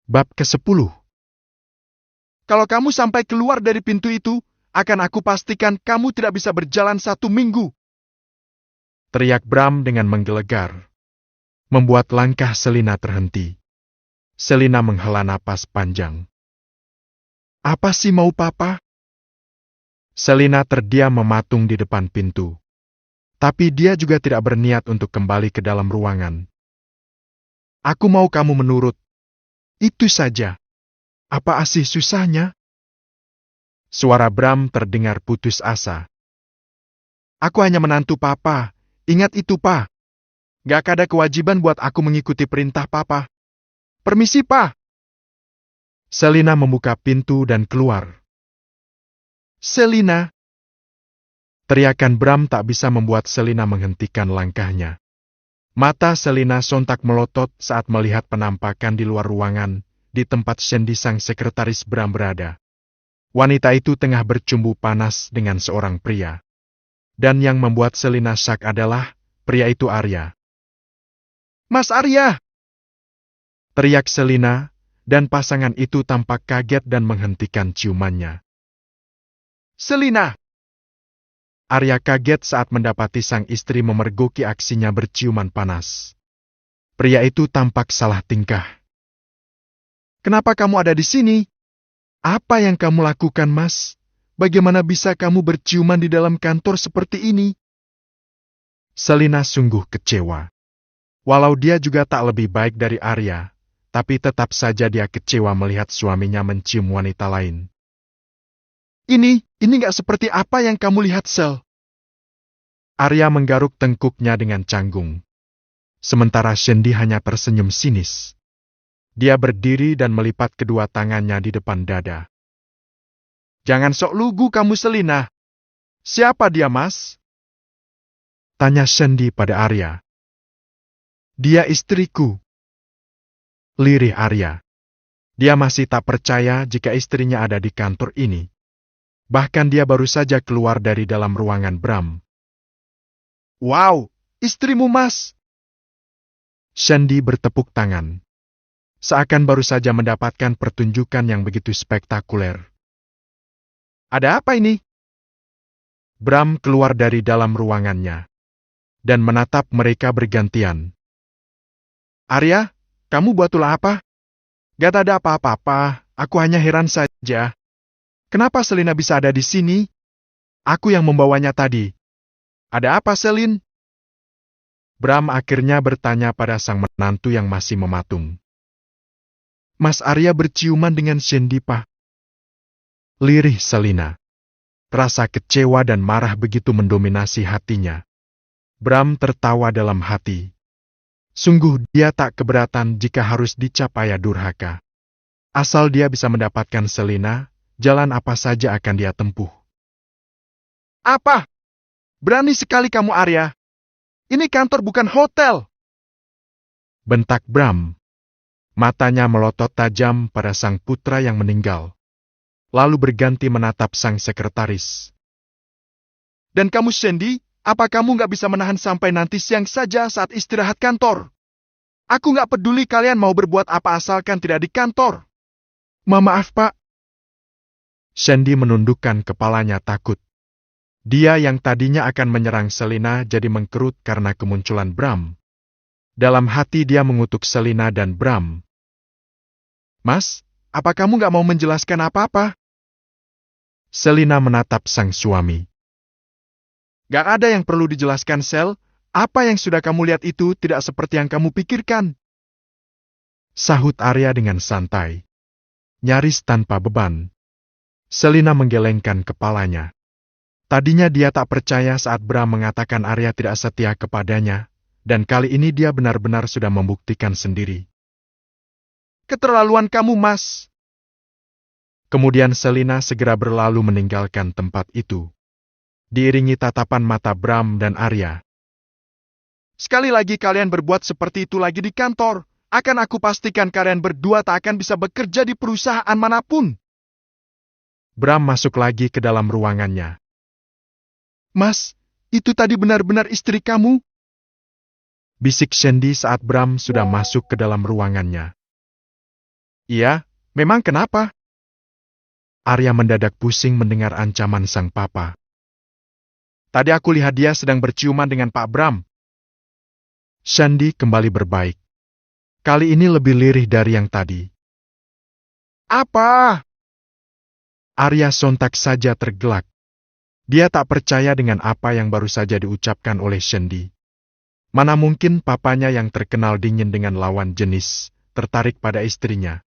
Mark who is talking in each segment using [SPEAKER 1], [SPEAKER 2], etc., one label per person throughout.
[SPEAKER 1] Bab ke-10. Kalau kamu sampai keluar dari pintu itu, akan aku pastikan kamu tidak bisa berjalan 1 minggu. Teriak Bram dengan menggelegar. Membuat langkah Selina terhenti. Selina menghela napas panjang. Apa sih mau papa? Selina terdiam mematung di depan pintu. Tapi dia juga tidak berniat untuk kembali ke dalam ruangan. Aku mau kamu menurut. Itu saja. Apa asih susahnya? Suara Bram terdengar putus asa. Aku hanya menantu papa. Ingat itu, pa. Gak ada kewajiban buat aku mengikuti perintah papa. Permisi, pa. Selina membuka pintu dan keluar. Selina. Teriakan Bram tak bisa membuat Selina menghentikan langkahnya. Mata Selina sontak melotot saat melihat penampakan di luar ruangan, di tempat Shandy sang sekretaris Bram berada. Wanita itu tengah bercumbu panas dengan seorang pria. Dan yang membuat Selina syak adalah, pria itu Arya. Mas Arya! Teriak Selina, dan pasangan itu tampak kaget dan menghentikan ciumannya. Selina! Arya kaget saat mendapati sang istri memergoki aksinya berciuman panas. Pria itu tampak salah tingkah. Kenapa kamu ada di sini? Apa yang kamu lakukan, Mas? Bagaimana bisa kamu berciuman di dalam kantor seperti ini? Selina sungguh kecewa. Walau dia juga tak lebih baik dari Arya, tapi tetap saja dia kecewa melihat suaminya mencium wanita lain. Ini gak seperti apa yang kamu lihat, Sel. Arya menggaruk tengkuknya dengan canggung. Sementara Shandy hanya tersenyum sinis. Dia berdiri dan melipat kedua tangannya di depan dada. Jangan sok lugu kamu, Selina. Siapa dia, Mas? Tanya Shandy pada Arya. Dia istriku. Lirih Arya. Dia masih tak percaya jika istrinya ada di kantor ini. Bahkan dia baru saja keluar dari dalam ruangan Bram. Wow, istrimu, Mas. Shandy bertepuk tangan. Seakan baru saja mendapatkan pertunjukan yang begitu spektakuler. Ada apa ini? Bram keluar dari dalam ruangannya dan menatap mereka bergantian. Arya, kamu buat ulah apa? Gak ada apa-apa, aku hanya heran saja. Kenapa Selina bisa ada di sini? Aku yang membawanya tadi. Ada apa, Selin? Bram akhirnya bertanya pada sang menantu yang masih mematung. Mas Arya berciuman dengan Shandy, Pak. Lirih Selina. Rasa kecewa dan marah begitu mendominasi hatinya. Bram tertawa dalam hati. Sungguh dia tak keberatan jika harus dicap ayah durhaka. Asal dia bisa mendapatkan Selina, jalan apa saja akan dia tempuh. Apa? Berani sekali kamu, Arya. Ini kantor bukan hotel. Bentak Bram. Matanya melotot tajam pada sang putra yang meninggal. Lalu berganti menatap sang sekretaris. Dan kamu, Shandy, apa kamu nggak bisa menahan sampai nanti siang saja saat istirahat kantor? Aku nggak peduli kalian mau berbuat apa asalkan tidak di kantor. Maaf, Pak. Shandy menundukkan kepalanya takut. Dia yang tadinya akan menyerang Selina jadi mengkerut karena kemunculan Bram. Dalam hati dia mengutuk Selina dan Bram. Mas, apa kamu nggak mau menjelaskan apa-apa? Selina menatap sang suami. Gak ada yang perlu dijelaskan, Sel. Apa yang sudah kamu lihat itu tidak seperti yang kamu pikirkan. Sahut Arya dengan santai. Nyaris tanpa beban. Selina menggelengkan kepalanya. Tadinya dia tak percaya saat Bram mengatakan Arya tidak setia kepadanya, dan kali ini dia benar-benar sudah membuktikan sendiri. Keterlaluan kamu, Mas. Kemudian Selina segera berlalu meninggalkan tempat itu. Diiringi tatapan mata Bram dan Arya. Sekali lagi kalian berbuat seperti itu lagi di kantor, akan aku pastikan kalian berdua tak akan bisa bekerja di perusahaan manapun. Bram masuk lagi ke dalam ruangannya. Mas, itu tadi benar-benar istri kamu? Bisik Shandy saat Bram sudah masuk ke dalam ruangannya. Iya, memang kenapa? Arya mendadak pusing mendengar ancaman sang papa. Tadi aku lihat dia sedang berciuman dengan Pak Bram. Shandy kembali berbaik. Kali ini lebih lirih dari yang tadi. Apa? Arya sontak saja tergelak. Dia tak percaya dengan apa yang baru saja diucapkan oleh Shandy. Mana mungkin papanya yang terkenal dingin dengan lawan jenis, tertarik pada istrinya.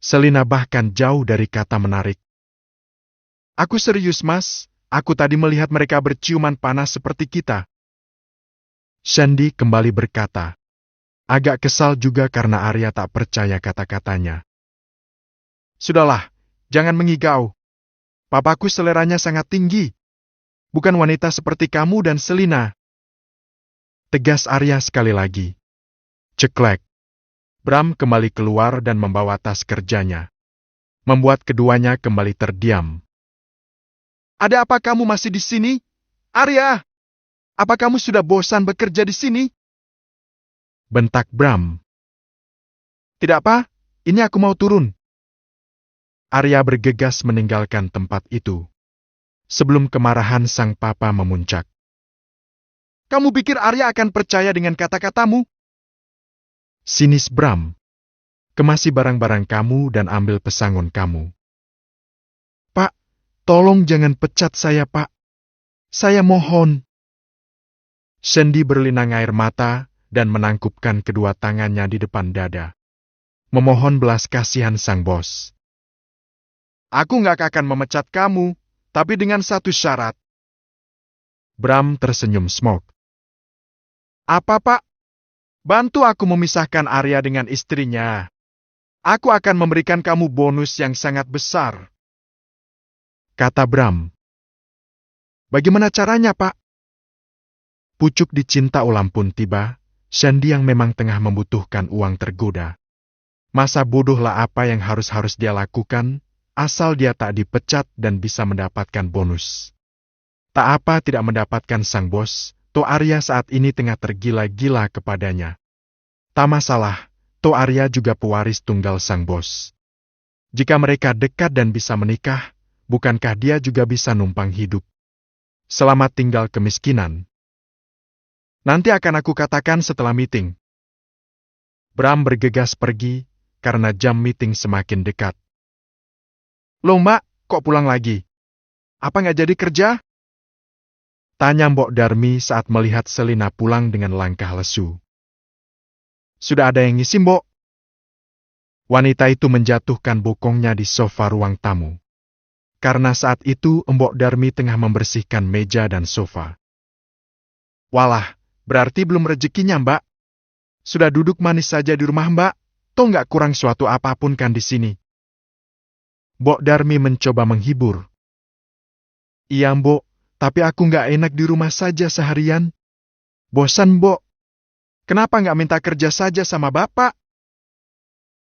[SPEAKER 1] Selina bahkan jauh dari kata menarik. Aku serius, Mas. Aku tadi melihat mereka berciuman panas seperti kita. Shandy kembali berkata. Agak kesal juga karena Arya tak percaya kata-katanya. Sudahlah, jangan mengigau. Papaku seleranya sangat tinggi. Bukan wanita seperti kamu dan Selina. Tegas Arya sekali lagi. Ceklek. Bram kembali keluar dan membawa tas kerjanya. Membuat keduanya kembali terdiam. Ada apa kamu masih di sini? Arya! Apa kamu sudah bosan bekerja di sini? Bentak Bram. Tidak apa, ini aku mau turun. Arya bergegas meninggalkan tempat itu. Sebelum kemarahan sang papa memuncak. Kamu pikir Arya akan percaya dengan kata-katamu? Sinis Bram. Kemasi barang-barang kamu dan ambil pesangon kamu. Pak, tolong jangan pecat saya, Pak. Saya mohon. Shandy berlinang air mata dan menangkupkan kedua tangannya di depan dada. Memohon belas kasihan sang bos. Aku nggak akan memecat kamu, tapi dengan satu syarat. Bram tersenyum smog. Apa, Pak? Bantu aku memisahkan Arya dengan istrinya. Aku akan memberikan kamu bonus yang sangat besar. Kata Bram. Bagaimana caranya, Pak? Pucuk dicinta ulam pun tiba. Shandy yang memang tengah membutuhkan uang tergoda. Masa bodohlah apa yang harus dia lakukan, asal dia tak dipecat dan bisa mendapatkan bonus. Tak apa tidak mendapatkan sang bos, toh Arya saat ini tengah tergila-gila kepadanya. Tak masalah, toh Arya juga pewaris tunggal sang bos. Jika mereka dekat dan bisa menikah, bukankah dia juga bisa numpang hidup? Selamat tinggal kemiskinan. Nanti akan aku katakan setelah meeting. Bram bergegas pergi, karena jam meeting semakin dekat. Loh Mbak, kok pulang lagi? Apa nggak jadi kerja? Tanya Mbok Darmi saat melihat Selina pulang dengan langkah lesu. Sudah ada yang ngisi, Mbok. Wanita itu menjatuhkan bokongnya di sofa ruang tamu. Karena saat itu Mbok Darmi tengah membersihkan meja dan sofa. Walah, berarti belum rezekinya, Mbak. Sudah duduk manis saja di rumah, Mbak. Toh nggak kurang suatu apapun kan di sini. Mbok Darmi mencoba menghibur. Iya, Mbok. Tapi aku nggak enak di rumah saja seharian. Bosan, Mbok. Kenapa nggak minta kerja saja sama Bapak?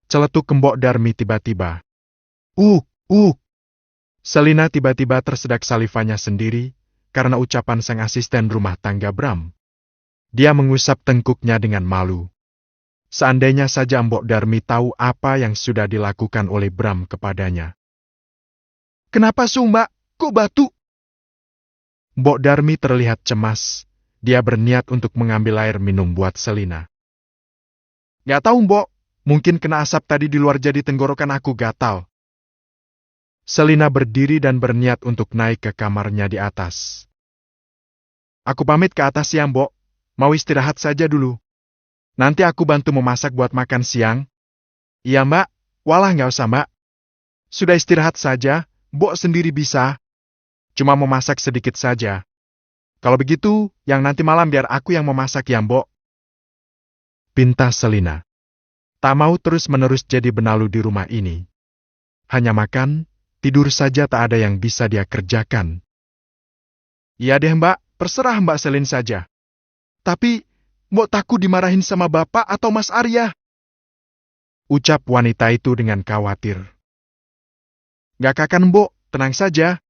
[SPEAKER 1] Celetuk Mbok Darmi tiba-tiba. Selina tiba-tiba tersedak salivanya sendiri, karena ucapan sang asisten rumah tangga Bram. Dia mengusap tengkuknya dengan malu. Seandainya saja Mbok Darmi tahu apa yang sudah dilakukan oleh Bram kepadanya. Kenapa Mbak? Kok batu? Mbok Darmi terlihat cemas. Dia berniat untuk mengambil air minum buat Selina. Gak tahu, Mbok. Mungkin kena asap tadi di luar jadi tenggorokan aku gatal. Selina berdiri dan berniat untuk naik ke kamarnya di atas. Aku pamit ke atas ya, Mbok. Mau istirahat saja dulu. Nanti aku bantu memasak buat makan siang. Iya, Mbak. Walah nggak usah, Mbak. Sudah istirahat saja, Mbok sendiri bisa. Cuma memasak sedikit saja. Kalau begitu, yang nanti malam biar aku yang memasak ya, Mbok. Pinta Selina. Tak mau terus-menerus jadi benalu di rumah ini. Hanya makan, tidur saja tak ada yang bisa dia kerjakan. Iya deh, Mbak. Terserah Mbak Selin saja. Tapi, Mbok takut dimarahin sama Bapak atau Mas Arya. Ucap wanita itu dengan khawatir. Gak akan, Mbok. Tenang saja.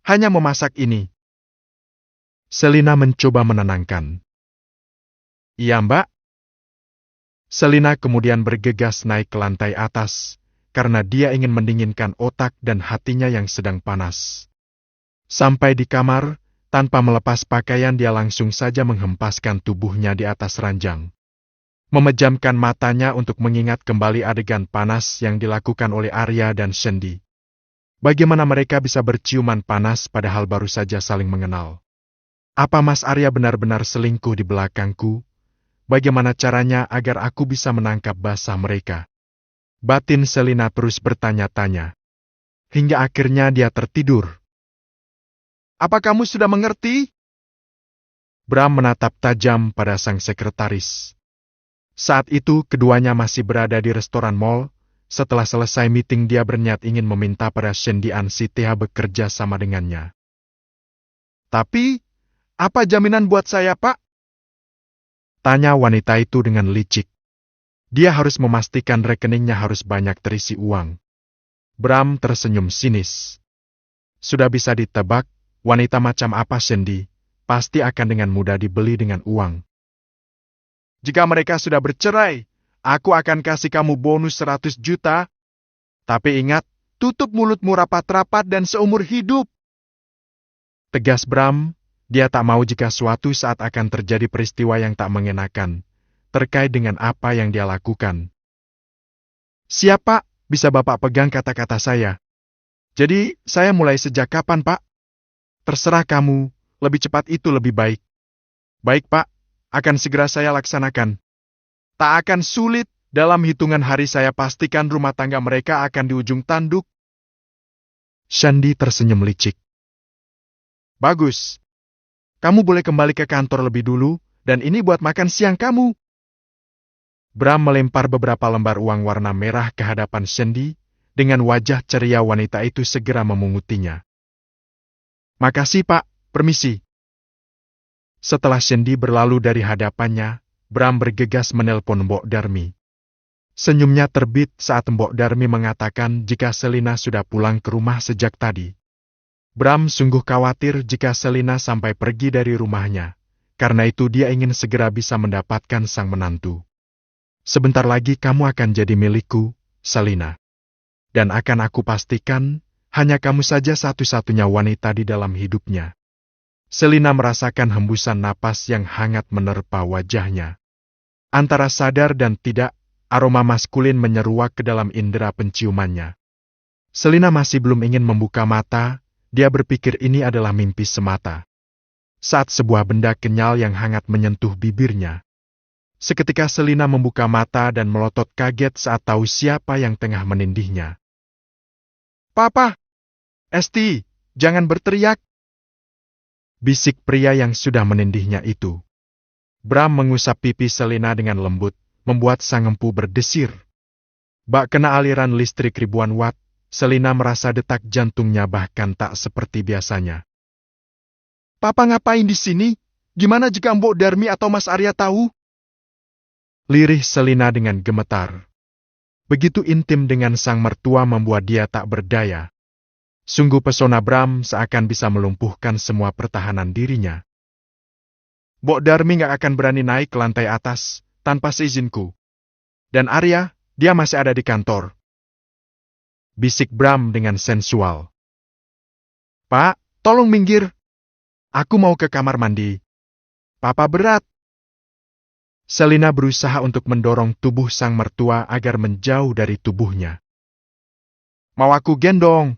[SPEAKER 1] Hanya memasak ini. Selina mencoba menenangkan. Iya, Mbak. Selina kemudian bergegas naik ke lantai atas, karena dia ingin mendinginkan otak dan hatinya yang sedang panas. Sampai di kamar, tanpa melepas pakaian dia langsung saja menghempaskan tubuhnya di atas ranjang. Memejamkan matanya untuk mengingat kembali adegan panas yang dilakukan oleh Arya dan Shendi. Bagaimana mereka bisa berciuman panas padahal baru saja saling mengenal? Apa Mas Arya benar-benar selingkuh di belakangku? Bagaimana caranya agar aku bisa menangkap basah mereka? Batin Selina terus bertanya-tanya. Hingga akhirnya dia tertidur. Apa kamu sudah mengerti? Bram menatap tajam pada sang sekretaris. Saat itu keduanya masih berada di restoran mall. Setelah selesai meeting dia berniat ingin meminta pada Shendi Ansitea bekerja sama dengannya. Tapi, apa jaminan buat saya, Pak? Tanya wanita itu dengan licik. Dia harus memastikan rekeningnya harus banyak terisi uang. Bram tersenyum sinis. Sudah bisa ditebak, wanita macam apa Shendi, pasti akan dengan mudah dibeli dengan uang. Jika mereka sudah bercerai, aku akan kasih kamu bonus 100 juta. Tapi ingat, tutup mulutmu rapat-rapat dan seumur hidup. Tegas Bram, dia tak mau jika suatu saat akan terjadi peristiwa yang tak mengenakan, terkait dengan apa yang dia lakukan. Siapa bisa Bapak pegang kata-kata saya? Jadi, saya mulai sejak kapan, Pak? Terserah kamu, lebih cepat itu lebih baik. Baik, Pak. Akan segera saya laksanakan. Tak akan sulit, dalam hitungan hari saya pastikan rumah tangga mereka akan di ujung tanduk. Shendi tersenyum licik. Bagus. Kamu boleh kembali ke kantor lebih dulu, dan ini buat makan siang kamu. Bram melempar beberapa lembar uang warna merah ke hadapan Shendi, dengan wajah ceria wanita itu segera memungutinya. Makasih, Pak. Permisi. Setelah Shendi berlalu dari hadapannya, Bram bergegas menelpon Mbok Darmi. Senyumnya terbit saat Mbok Darmi mengatakan jika Selina sudah pulang ke rumah sejak tadi. Bram sungguh khawatir jika Selina sampai pergi dari rumahnya, karena itu dia ingin segera bisa mendapatkan sang menantu. Sebentar lagi kamu akan jadi milikku, Selina. Dan akan aku pastikan, hanya kamu saja satu-satunya wanita di dalam hidupnya. Selina merasakan hembusan napas yang hangat menerpa wajahnya. Antara sadar dan tidak, aroma maskulin menyeruak ke dalam indera penciumannya. Selina masih belum ingin membuka mata, dia berpikir ini adalah mimpi semata. Saat sebuah benda kenyal yang hangat menyentuh bibirnya. Seketika Selina membuka mata dan melotot kaget saat tahu siapa yang tengah menindihnya. Papa! Esti, jangan berteriak! Bisik pria yang sudah menindihnya itu. Bram mengusap pipi Selina dengan lembut, membuat sang empu berdesir. Bak kena aliran listrik ribuan watt, Selina merasa detak jantungnya bahkan tak seperti biasanya. Papa ngapain di sini? Gimana jika Mbok Darmi atau Mas Arya tahu? Lirih Selina dengan gemetar. Begitu intim dengan sang mertua membuat dia tak berdaya. Sungguh pesona Bram seakan bisa melumpuhkan semua pertahanan dirinya. Mbok Darmi gak akan berani naik ke lantai atas, tanpa seizinku. Dan Arya, dia masih ada di kantor. Bisik Bram dengan sensual. Pak, tolong minggir. Aku mau ke kamar mandi. Papa berat. Selina berusaha untuk mendorong tubuh sang mertua agar menjauh dari tubuhnya. Mau aku gendong?